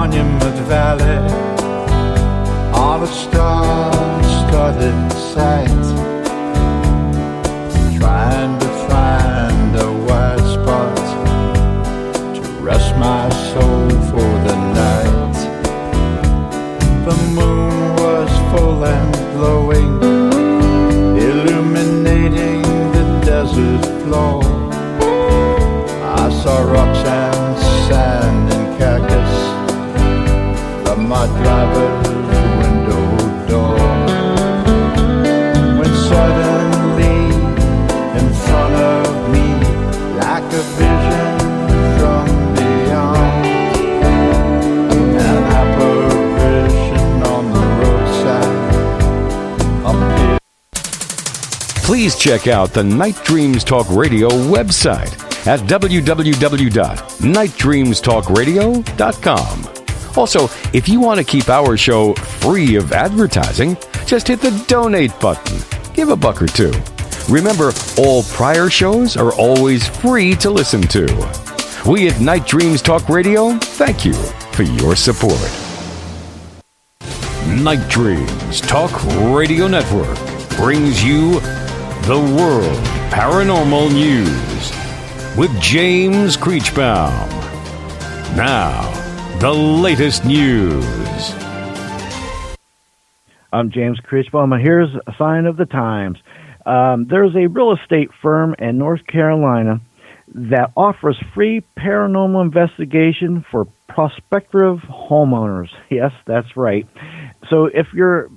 Monument Valley on a star-studded site, trying to find a white spot to rest my soul for the night. The moon was full and glowing, illuminating the desert floor. I saw rocks and sand and cactus from my driver's window door, when suddenly in front of me, like a vision from beyond, an apparition on the roadside appeared. Please check out the Night Dreams Talk Radio website at www.nightdreamstalkradio.com. Also, if you want to keep our show free of advertising, just hit the donate button. Give a buck or two. Remember, all prior shows are always free to listen to. We at Night Dreams Talk Radio thank you for your support. Night Dreams Talk Radio Network brings you The World Paranormal News with James Creechbaum. Now, the latest news. I'm James Creechbaum, and here's a sign of the times. There's a real estate firm in North Carolina that offers free paranormal investigation for prospective homeowners. Yes, that's right. So if you're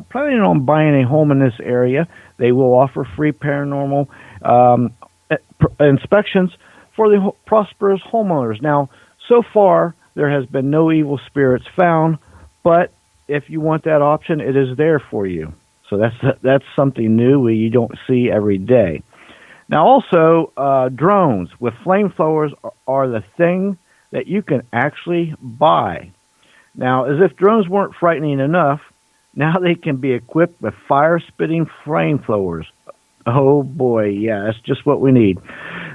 planning on buying a home in this area, they will offer free paranormal inspections for the prosperous homeowners. Now, so far, there has been no evil spirits found, but if you want that option, it is there for you. So that's something new you don't see every day. Now, also, drones with flamethrowers are the thing that you can actually buy. Now, as if drones weren't frightening enough, now they can be equipped with fire-spitting flamethrowers. Oh boy, yeah, that's just what we need.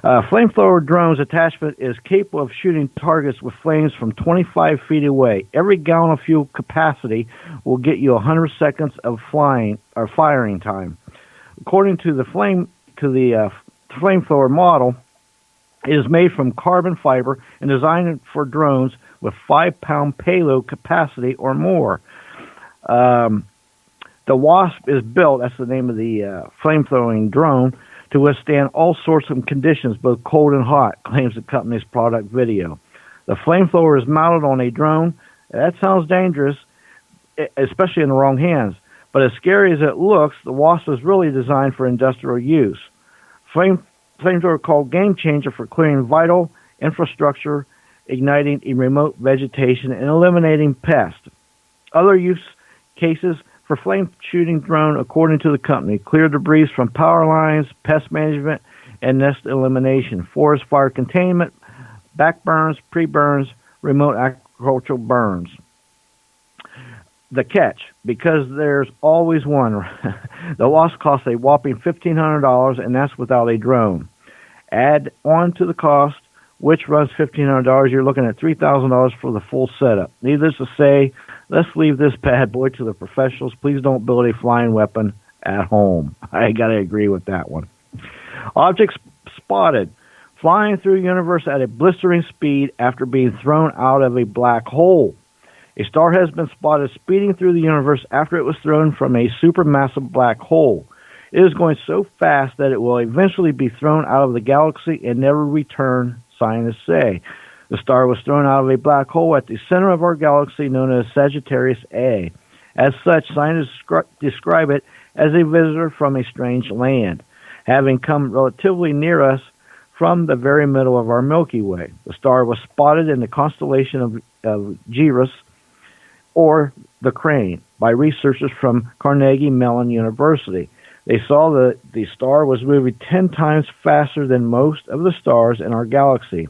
Flamethrower drone's attachment is capable of shooting targets with flames from 25 feet away. Every gallon of fuel capacity will get you 100 seconds of firing time. According to the flamethrower model, it is made from carbon fiber and designed for drones with 5-pound payload capacity or more. The Wasp is built, that's the name of the flamethrowing drone, to withstand all sorts of conditions, both cold and hot, claims the company's product video. The flamethrower is mounted on a drone. That sounds dangerous, especially in the wrong hands. But as scary as it looks, the Wasp is really designed for industrial use. Flamethrower called Game Changer for clearing vital infrastructure, igniting in remote vegetation, and eliminating pests. Other use cases for flame-shooting drone, according to the company: clear debris from power lines, pest management, and nest elimination, forest fire containment, back burns, pre-burns, remote agricultural burns. The catch, because there's always one, the Wasp costs a whopping $1,500, and that's without a drone. Add on to the cost, which runs $1,500, you're looking at $3,000 for the full setup. Needless to say, let's leave this bad boy to the professionals. Please don't build a flying weapon at home. I got to agree with that one. Objects spotted flying through the universe at a blistering speed after being thrown out of a black hole. A star has been spotted speeding through the universe after it was thrown from a supermassive black hole. It is going so fast that it will eventually be thrown out of the galaxy and never return, scientists say. The star was thrown out of a black hole at the center of our galaxy known as Sagittarius A. As such, scientists describe it as a visitor from a strange land, having come relatively near us from the very middle of our Milky Way. The star was spotted in the constellation of Gyrus, or the Crane, by researchers from Carnegie Mellon University. They saw that the star was moving 10 times faster than most of the stars in our galaxy,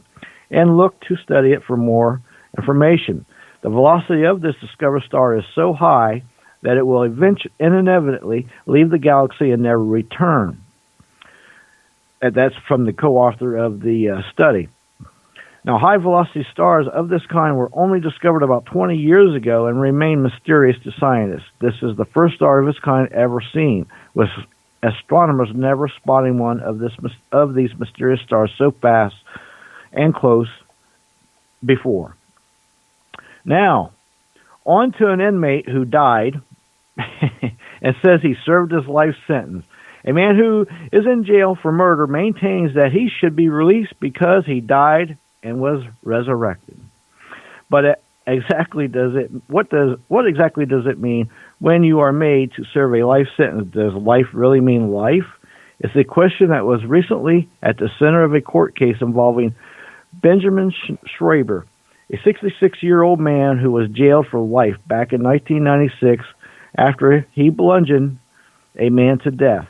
and looked to study it for more information. The velocity of this discovered star is so high that it will inevitably leave the galaxy and never return. And that's from the co-author of the study. Now, high-velocity stars of this kind were only discovered about 20 years ago and remain mysterious to scientists. This is the first star of its kind ever seen, with astronomers never spotting one of these mysterious stars so fast and close before. Now, on to an inmate who died and says he served his life sentence. A man who is in jail for murder maintains that he should be released because he died and was resurrected. But what exactly does it mean when you are made to serve a life sentence? Does life really mean life? It's a question that was recently at the center of a court case involving Benjamin Schreiber, a 66-year-old man who was jailed for life back in 1996 after he bludgeoned a man to death.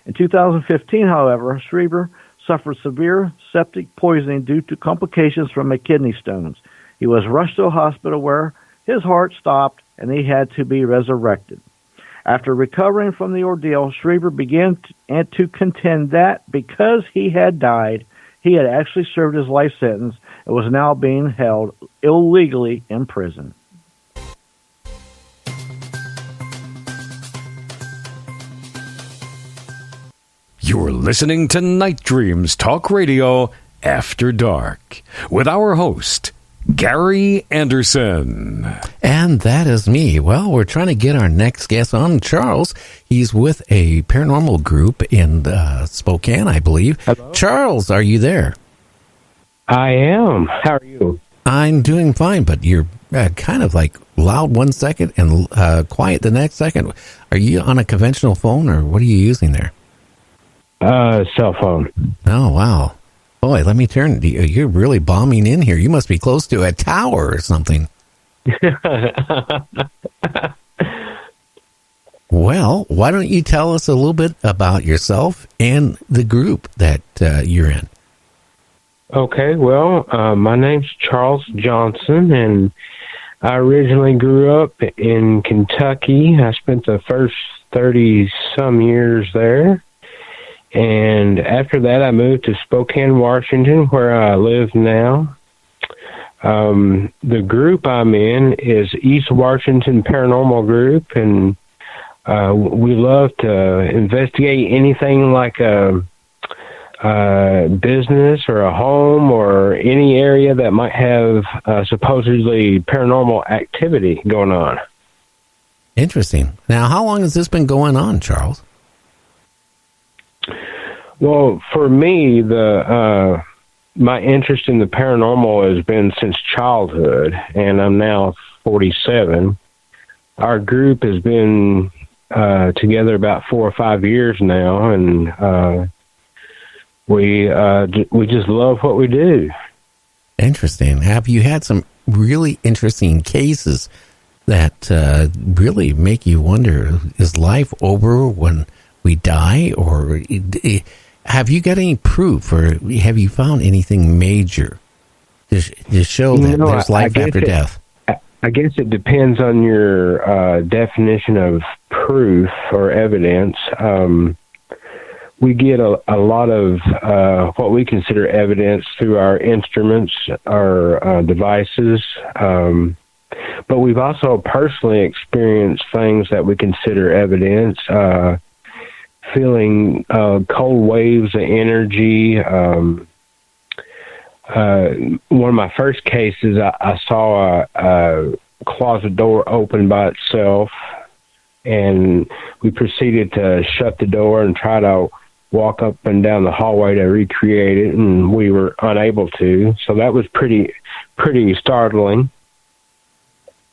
In 2015, however, Schreiber suffered severe septic poisoning due to complications from a kidney stones. He was rushed to a hospital where his heart stopped and he had to be resurrected. After recovering from the ordeal, Schreiber began to contend that because he had died, he had actually served his life sentence and was now being held illegally in prison. You're listening to Night Dreams Talk Radio After Dark with our host, Gary Anderson. And that is me. Well, we're trying to get our next guest on, Charles. He's with a paranormal group in Spokane, I believe. Hello? Charles, are you there? I am. How are you? I'm doing fine, but you're kind of like loud one second and quiet the next second. Are you on a conventional phone, or what are you using there? Cell phone. Oh, wow. Boy, let me turn. You're really bombing in here. You must be close to a tower or something. Well, why don't you tell us a little bit about yourself and the group that you're in? Okay, well, my name's Charles Johnson, and I originally grew up in Kentucky. I spent the first 30-some years there. And after that, I moved to Spokane, Washington, where I live now. The group I'm in is East Washington Paranormal Group, and we love to investigate anything like a business or a home or any area that might have supposedly paranormal activity going on. Interesting. Now, how long has this been going on, Charles? Well, for me, my interest in the paranormal has been since childhood, and I'm now 47. Our group has been together about 4 or 5 years now, and we just love what we do. Interesting. Have you had some really interesting cases that really make you wonder, is life over when we die, or have you got any proof, or have you found anything major to show that there's life after death? I guess it depends on your definition of proof or evidence. We get a lot of what we consider evidence through our instruments, our devices, but we've also personally experienced things that we consider evidence, feeling cold waves of energy. One of my first cases, I saw a closet door open by itself, and we proceeded to shut the door and try to walk up and down the hallway to recreate it, and we were unable to. So that was pretty startling.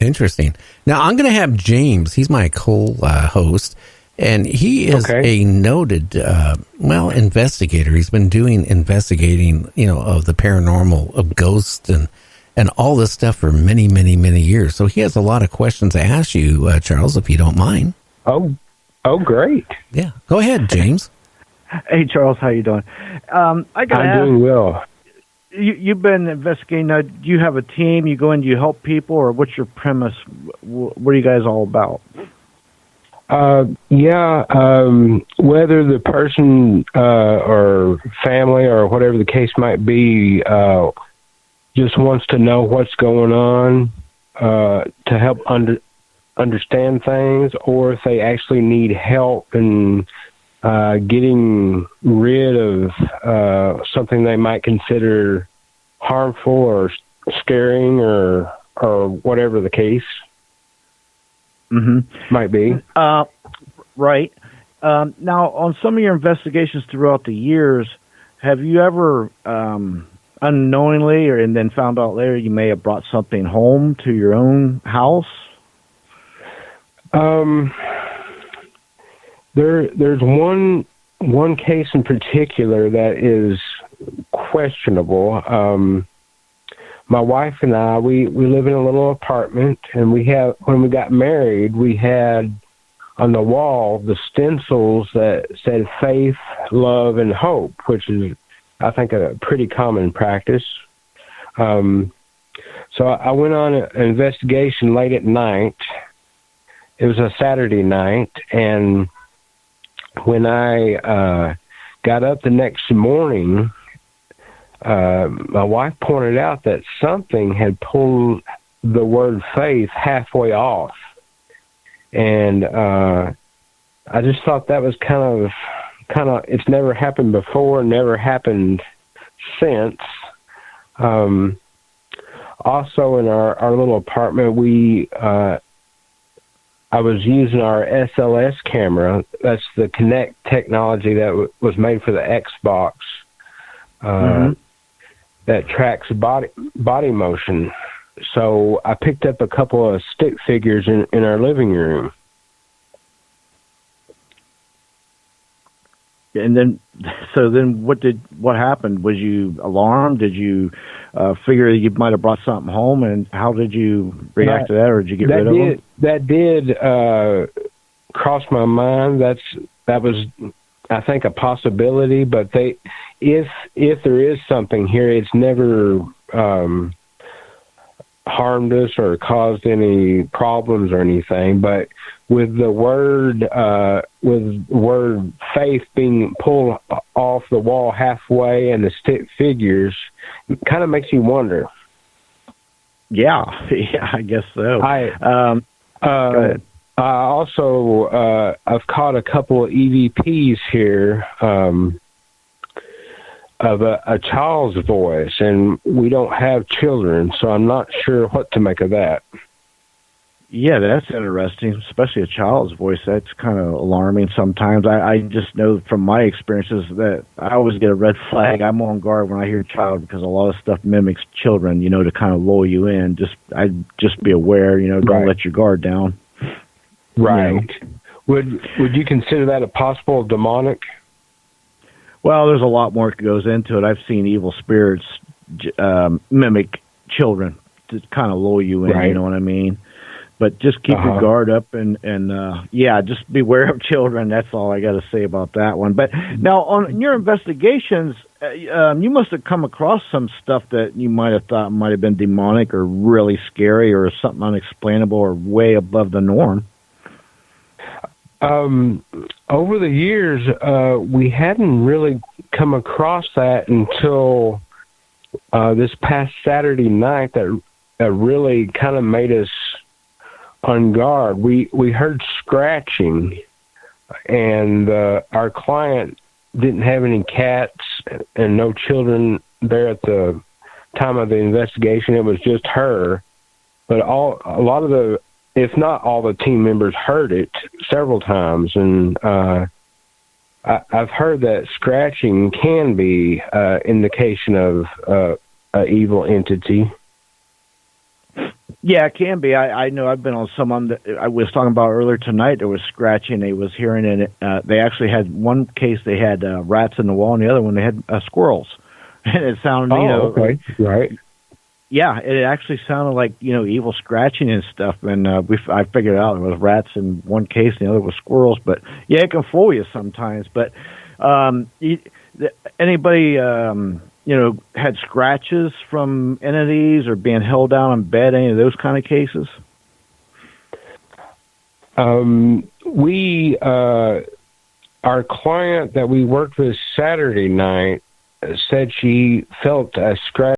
Interesting. Now, I'm going to have James. He's my co-host. And he is a noted, investigator. He's been investigating, of the paranormal, of ghosts and all this stuff for many, many, many years. So he has a lot of questions to ask you, Charles, if you don't mind. Oh, great. Yeah. Go ahead, James. Hey, Charles, how you doing? I'm doing well. You've been investigating. Do you have a team? You go in, do you help people, or what's your premise? What are you guys all about? Whether the person or family or whatever the case might be just wants to know what's going on to help understand things, or if they actually need help in getting rid of something they might consider harmful or scaring or whatever the case might be. Right. Now, on some of your investigations throughout the years, have you ever unknowingly and then found out later you may have brought something home to your own house? There's one case in particular that is questionable. My wife and I, we live in a little apartment, and when we got married, we had on the wall the stencils that said faith, love, and hope, which is, I think, a pretty common practice. So I went on an investigation late at night. It was a Saturday night, and when I got up the next morning, my wife pointed out that something had pulled the word faith halfway off. And I just thought that was kind of, it's never happened before, never happened since. Also in our little apartment, I was using our SLS camera. That's the Kinect technology that was made for the Xbox. That tracks body motion. So I picked up a couple of stick figures in our living room. And then, what happened? Was you alarmed? Did you figure you might have brought something home? And how did you react to that, or did you get rid of them? That did cross my mind. That was, I think, a possibility. But if there is something here, it's never harmed us or caused any problems or anything. But with the word faith being pulled off the wall halfway and the stick figures, it kind of makes you wonder. Yeah, I guess so. Go ahead. I've caught a couple of EVPs here of a child's voice, and we don't have children, so I'm not sure what to make of that. Yeah, that's interesting, especially a child's voice. That's kind of alarming sometimes. I just know from my experiences that I always get a red flag. I'm on guard when I hear child, because a lot of stuff mimics children, to kind of lull you in. Just be aware, don't let your guard down. Right. Would you consider that a possible demonic? Well, there's a lot more that goes into it. I've seen evil spirits mimic children to kind of lull you in, right. You know what I mean? But just keep your guard up and just beware of children. That's all I got to say about that one. But now, on your investigations, you must have come across some stuff that you might have thought might have been demonic or really scary or something unexplainable or way above the norm. Over the years, we hadn't really come across that until this past Saturday night that really kind of made us on guard. We heard scratching, and our client didn't have any cats and no children there at the time of the investigation. It was just her, but a lot of the, if not all the team members, heard it several times, and I've heard that scratching can be indication of an evil entity. Yeah, it can be. I know I've been on someone that I was talking about earlier tonight. There was scratching. They was hearing it. They actually had one case. They had rats in the wall, and the other one they had squirrels. And it sounded, okay, right. Yeah, it actually sounded like evil scratching and stuff. And I figured out it was rats in one case, and the other was squirrels. But yeah, it can fool you sometimes. But anybody had scratches from entities or being held down in bed, any of those kind of cases? Our client that we worked with Saturday night said she felt a scratch